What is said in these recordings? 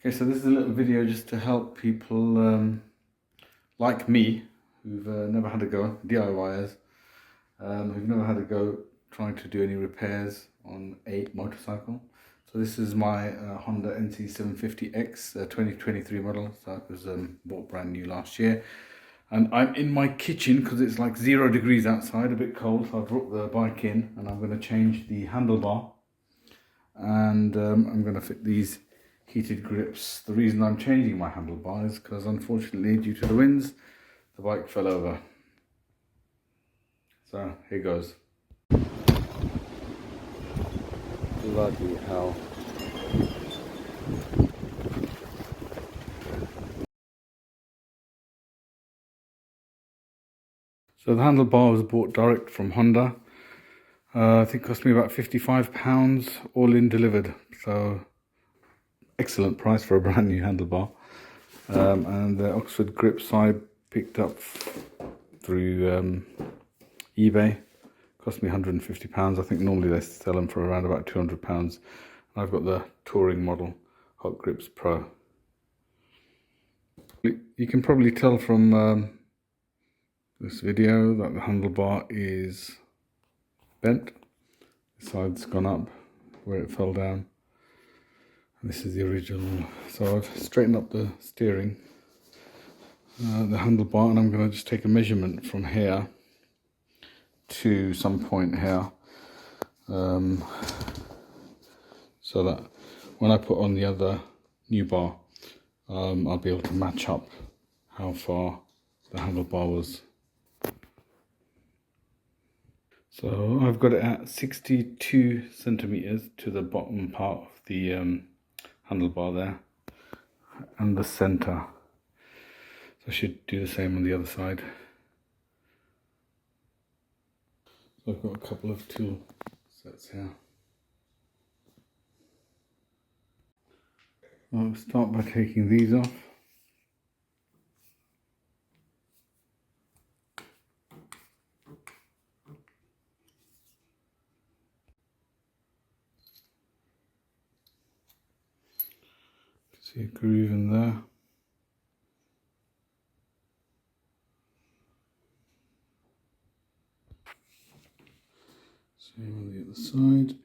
Okay, so this is a little video just to help people like me who've never had a go, DIYers, who've never had a go trying to do any repairs on a motorcycle. So this is my Honda nc750x 2023 model. So it was bought brand new last year. And I'm in my kitchen because it's like 0 degrees outside, a bit cold. So I've brought the bike in and I'm going to change the handlebar. And I'm going to fit these heated grips. The reason I'm changing my handlebar is because unfortunately, due to the winds, the bike fell over. So here goes. Bloody hell. So the handlebar was bought direct from Honda. I think it cost me about £55, all in delivered. So excellent price for a brand new handlebar. And the Oxford grips I picked up through eBay. Cost me £150. I think normally they sell them for around about £200. I've got the touring model Hot Grips Pro. You can probably tell from this video that the handlebar is bent. The side's gone up where it fell down. And this is the original. So I've straightened up the steering, the handlebar, and I'm going to just take a measurement from here to some point here, so that when I put on the other new bar, I'll be able to match up how far the handlebar was. So I've got it at 62 centimeters to the bottom part of the handlebar there, and the center. So I should do the same on the other side. So I've got a couple of tool sets here. I'll start by taking these off. See a groove in there. Same on the other side.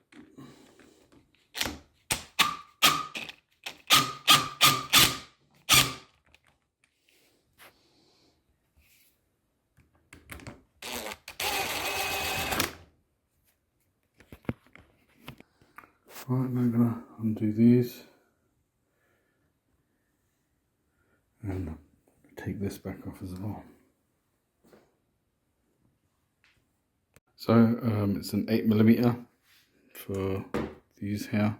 Right, now I'm going to undo these and take this back off as well. So it's an 8mm for these here.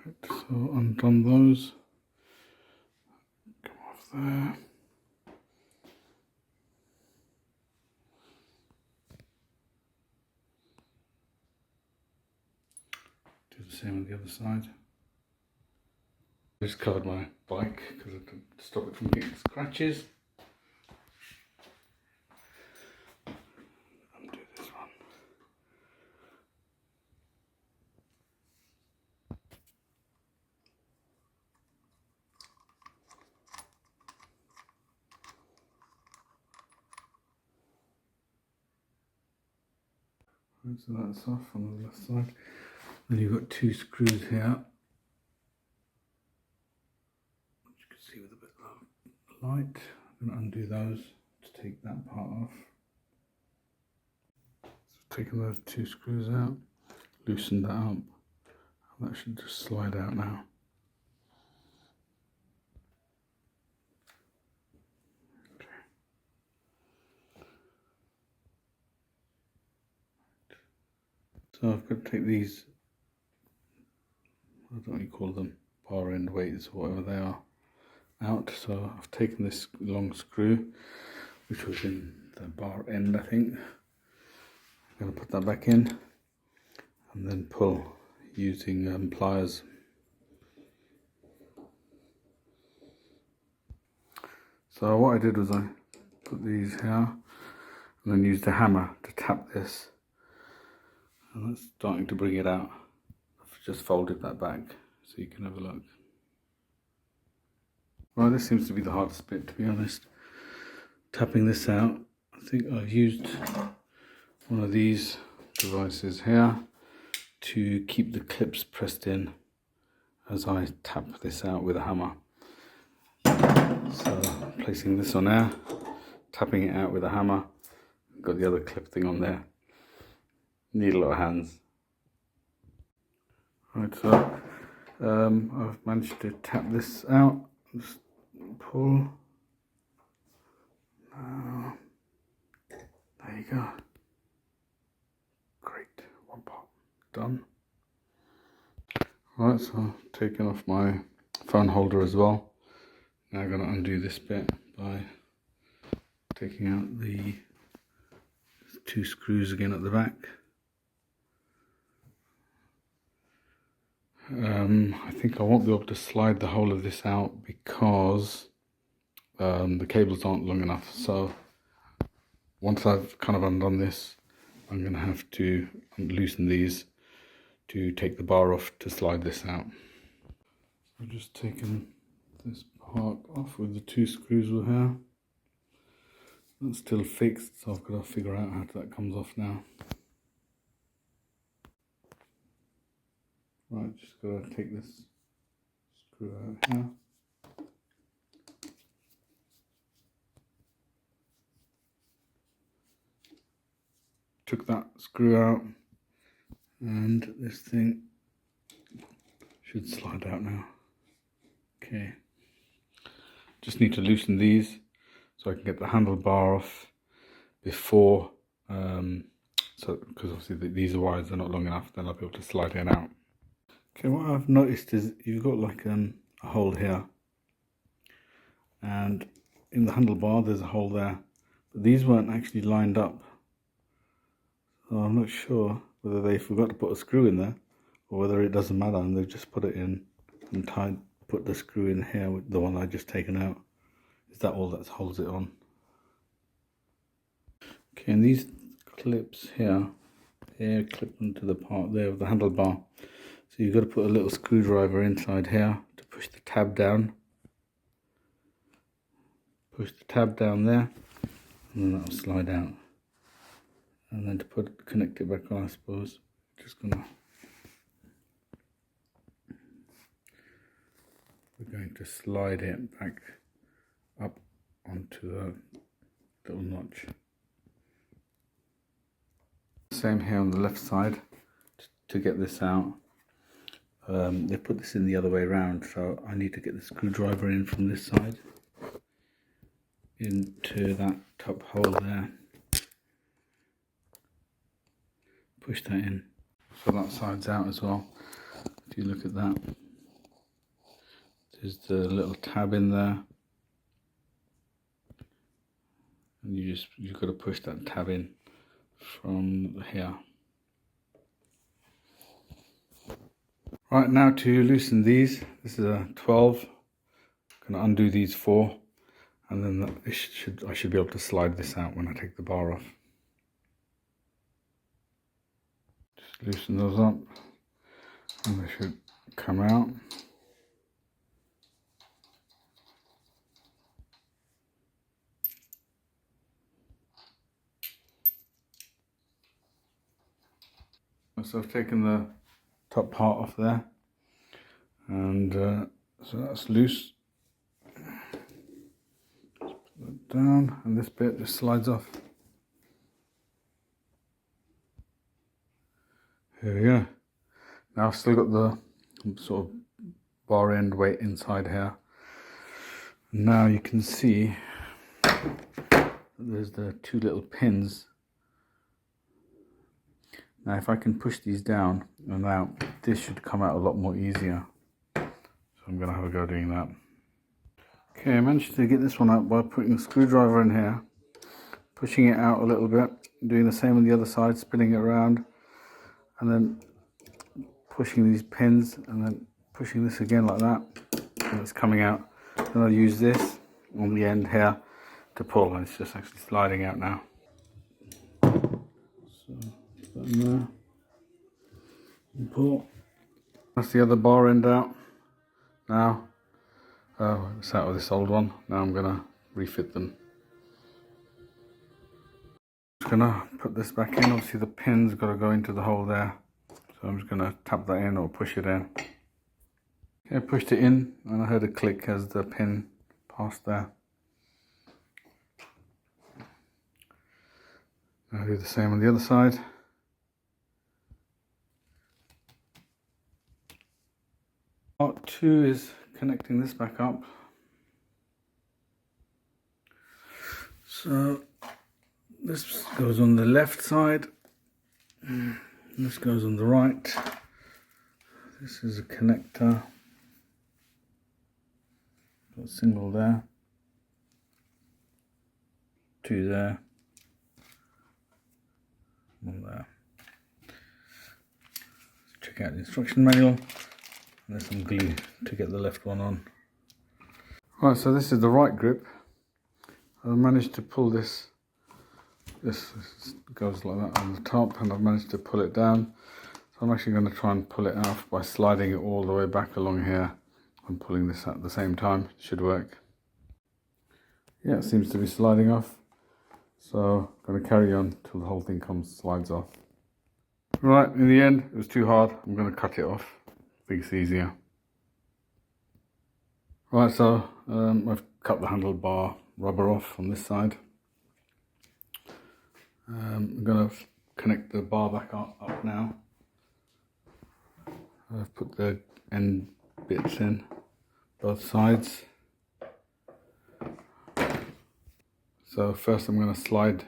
Right, so undone those. Come off there. Do the same on the other side. I just covered my bike because I can stop it from getting scratches. Undo this one. Right, so that's off on the left side. Then you've got 2 screws here. See with a bit of light. I'm going to undo those to take that part off. So taking those 2 screws out, loosen that up, and that should just slide out now. Okay. So I've got to take these, I don't know what you call them, bar end weights or whatever they are, out. So I've taken this long screw which was in the bar end, I think. I'm going to put that back in and then pull using pliers. So what I did was I put these here and then use the hammer to tap this. And that's starting to bring it out. I've just folded that back so you can have a look. Well, this seems to be the hardest bit, to be honest. Tapping this out, I think I've used one of these devices here to keep the clips pressed in as I tap this out with a hammer. So placing this on there, tapping it out with a hammer, got the other clip thing on there. Need a lot of hands. Right, so I've managed to tap this out, just pull. Now, there you go. Great, one part done. Right, so taking off my phone holder as well. Now I'm going to undo this bit by taking out the 2 screws again at the back. I think I won't be able to slide the whole of this out because the cables aren't long enough. So once I've kind of undone this, I'm going to have to loosen these to take the bar off to slide this out. I've just taken this part off with the 2 screws we're here. That's still fixed, so I've got to figure out how that comes off now. Right, just got to take this screw out here. Took that screw out, and this thing should slide out now. Okay, just need to loosen these so I can get the handlebar off before, so because obviously these wires are not long enough, then I'll be able to slide it out. Okay, what I've noticed is you've got like a hole here, and in the handlebar there's a hole there, but these weren't actually lined up. So I'm not sure whether they forgot to put a screw in there or whether it doesn't matter and they've just put it in and put the screw in here with the one I just taken out. Is that all that holds it on? Okay, and these clips here, they're clipped onto the part there of the handlebar. So you've got to put a little screwdriver inside here to push the tab down. Push the tab down there, and then that'll slide out. And then to connect it back on, I suppose, we're going to slide it back up onto the little notch. Same here on the left side to get this out. They put this in the other way around, so I need to get the screwdriver in from this side into that top hole there. Push that in, so that side's out as well. If you look at that, there's the little tab in there, and you've got to push that tab in from here. Right, now to loosen these, this is a 12. I'm going to undo these 4, and then I should be able to slide this out when I take the bar off. Just loosen those up, and they should come out. So I've taken the top part off there, and so that's loose. Just put that down, and this bit just slides off. Here we go. Now I've still got the sort of bar end weight inside here. Now you can see there's the 2 little pins. Now if I can push these down and out, this should come out a lot more easier. So I'm going to have a go doing that. Okay, I managed to get this one out by putting the screwdriver in here, pushing it out a little bit, doing the same on the other side, spinning it around, and then pushing these pins, and then pushing this again like that, and it's coming out. Then I'll use this on the end here to pull, and it's just actually sliding out now. So put that in there and pull. That's the other bar end out now. It's out of this old one. Now I'm gonna refit them. Just gonna put this back in. Obviously the pin's got to go into the hole there, so I'm just gonna tap that in or push it in. Okay, I pushed it in and I heard a click as the pin passed there. I'll do the same on the other side. Part 2 is connecting this back up. So this goes on the left side, this goes on the right. This is a connector, got a single there, 2 there, 1 there. Check out the instruction manual. There's some glue to get the left one on. Right, so this is the right grip. I managed to pull this. This goes like that on the top, and I've managed to pull it down. So I'm actually going to try and pull it out by sliding it all the way back along here and pulling this at the same time. It should work. Yeah, it seems to be sliding off. So I'm going to carry on till the whole thing slides off. Right, in the end, it was too hard. I'm going to cut it off. I think it's easier. Right, so I've cut the handlebar rubber off on this side. I'm going to connect the bar back up now. I've put the end bits in both sides. So first I'm going to slide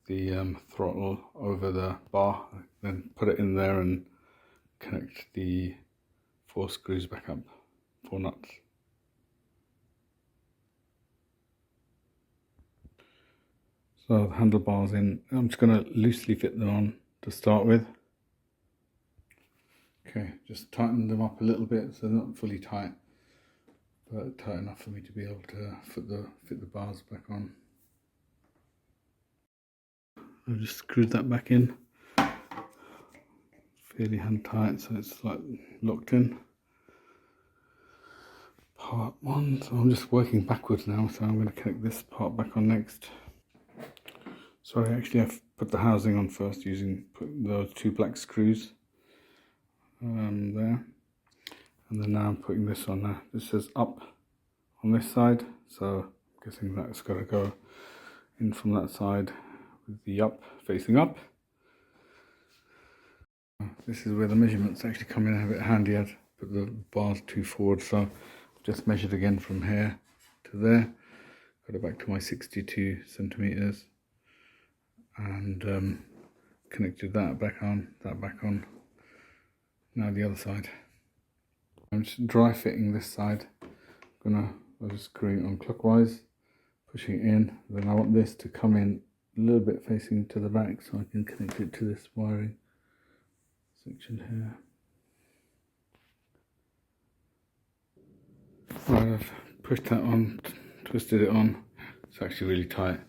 the throttle over the bar, then put it in there and connect the 4 screws back up, 4 nuts. So the handlebars in, I'm just going to loosely fit them on to start with. Okay, just tighten them up a little bit so they're not fully tight, but tight enough for me to be able to fit the bars back on. I've just screwed that back in. Fairly hand tight, so it's like locked in. Part 1, so I'm just working backwards now, so I'm going to connect this part back on next. Sorry, actually I've put the housing on first using those 2 black screws there, and then now I'm putting this on there. This says up on this side, so I'm guessing that's got to go in from that side with the up facing up. This is where the measurements actually come in a bit handy. I've put the bars too forward, so I've just measured again from here to there, got it back to my 62 centimeters, and connected that back on. Now the other side. I'm just dry fitting this side. I'm just screwing it on clockwise, pushing it in. Then I want this to come in a little bit facing to the back, so I can connect it to this wiring section here. Right, I've pushed that on, twisted it on. It's actually really tight.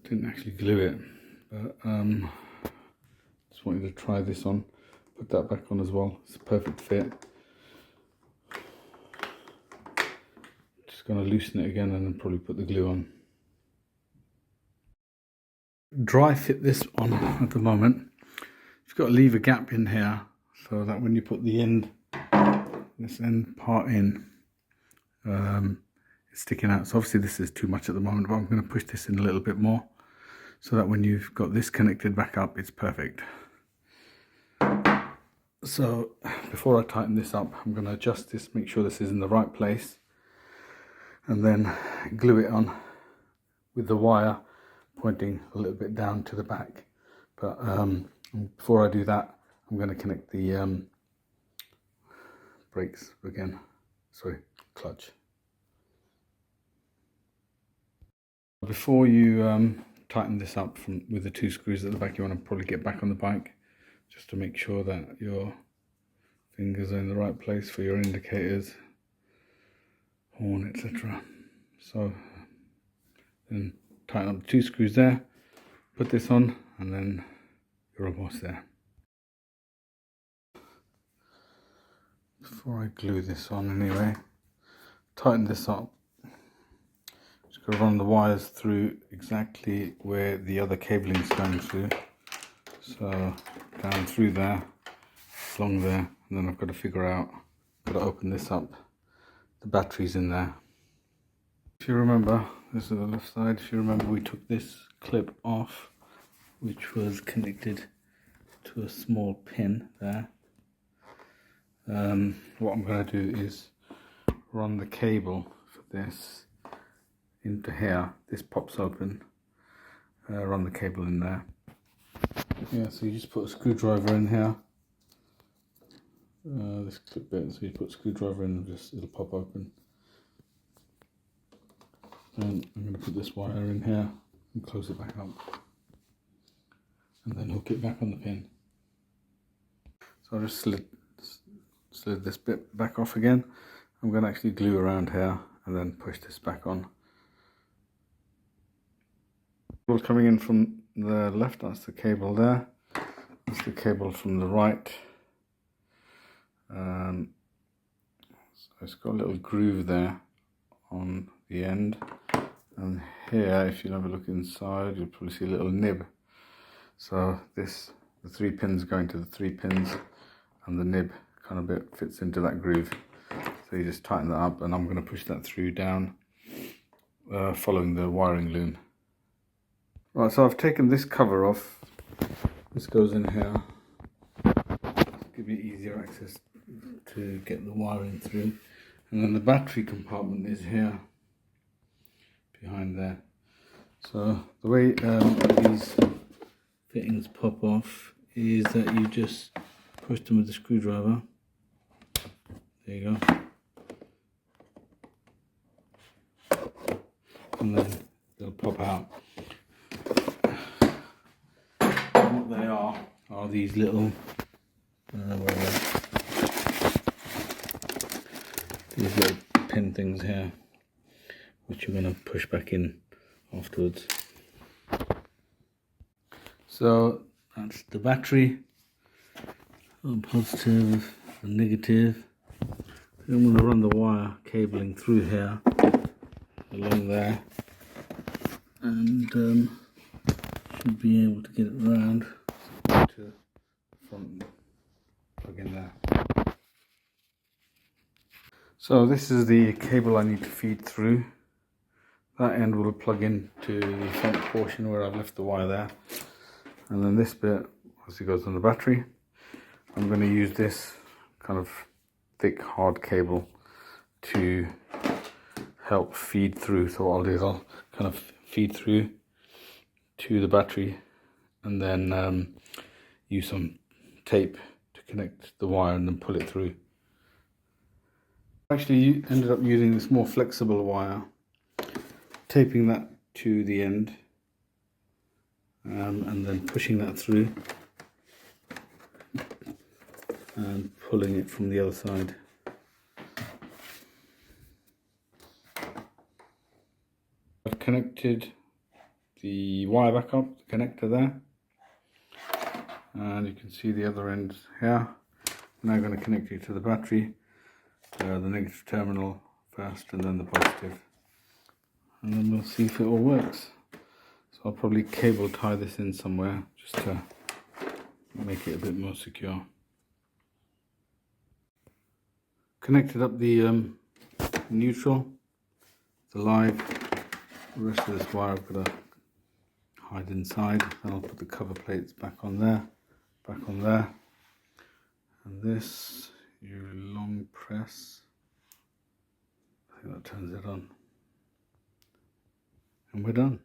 Didn't actually glue it, but just wanted to try this on. Put that back on as well. It's a perfect fit. Just going to loosen it again and then probably put the glue on. Dry fit this on at the moment. You've got to leave a gap in here so that when you put the end, this end part in, it's sticking out. So obviously this is too much at the moment, but I'm going to push this in a little bit more so that when you've got this connected back up, it's perfect. So before I tighten this up, I'm going to adjust this, make sure this is in the right place, and then glue it on with the wire pointing a little bit down to the back. But before I do that, I'm going to connect the brakes again, clutch. Before you tighten this up with the 2 screws at the back, you want to probably get back on the bike just to make sure that your fingers are in the right place for your indicators, horn, etc. So Then tighten up the 2 screws there, put this on, and then you're almost there. Before I glue this on anyway, tighten this up. Just going to run the wires through exactly where the other cabling is going through. So down through there, along there, and then I've got to figure out, got to open this up. The battery's in there. If you remember, this is the left side. If you remember, we took this clip off, which was connected to a small pin there. What I'm going to do is run the cable for this into here. This pops open. Run the cable in there. Yeah, so you just put a screwdriver in here. This clip bit, so you put a screwdriver in, and just it'll pop open. And I'm going to put this wire in here and close it back up, and then hook it back on the pin. So I just slid this bit back off again. I'm going to actually glue around here and then push this back on. Cable coming in from the left, that's the cable there. That's the cable from the right. So it's got a little groove there on the end, and here, if you have a look inside, you'll probably see a little nib. So the 3 pins going to the 3 pins, and the nib kind of bit fits into that groove. So you just tighten that up, and I'm going to push that through down, following the wiring loom. Right, so I've taken this cover off. This goes in here, give you easier access to get the wiring through. And then the battery compartment is here, behind there. So the way these fittings pop off is that you just push them with the screwdriver. There you go. And then they'll pop out. And what they are these little these little pin things here, which you're going to push back in afterwards. So that's the battery, positive and negative. Then I'm going to run the wire cabling through here, along there, and should be able to get it around to the front, plug in there. So this is the cable I need to feed through. That end will plug into the front portion where I've left the wire there. And then this bit obviously goes on the battery. I'm going to use this kind of thick, hard cable to help feed through. So what I'll do is I'll kind of feed through to the battery, and then use some tape to connect the wire and then pull it through. Actually ended up using this more flexible wire, taping that to the end, and then pushing that through and pulling it from the other side. I've connected the wire back up, the connector there, and you can see the other end here. Now I'm going to connect it to the battery, the negative terminal first and then the positive, and then we'll see if it all works. So I'll probably cable tie this in somewhere just to make it a bit more secure. Connected up the neutral, the live. The rest of this wire I've got to hide inside. Then I'll put the cover plates back on there, and this you long press. I think that turns it on, and we're done.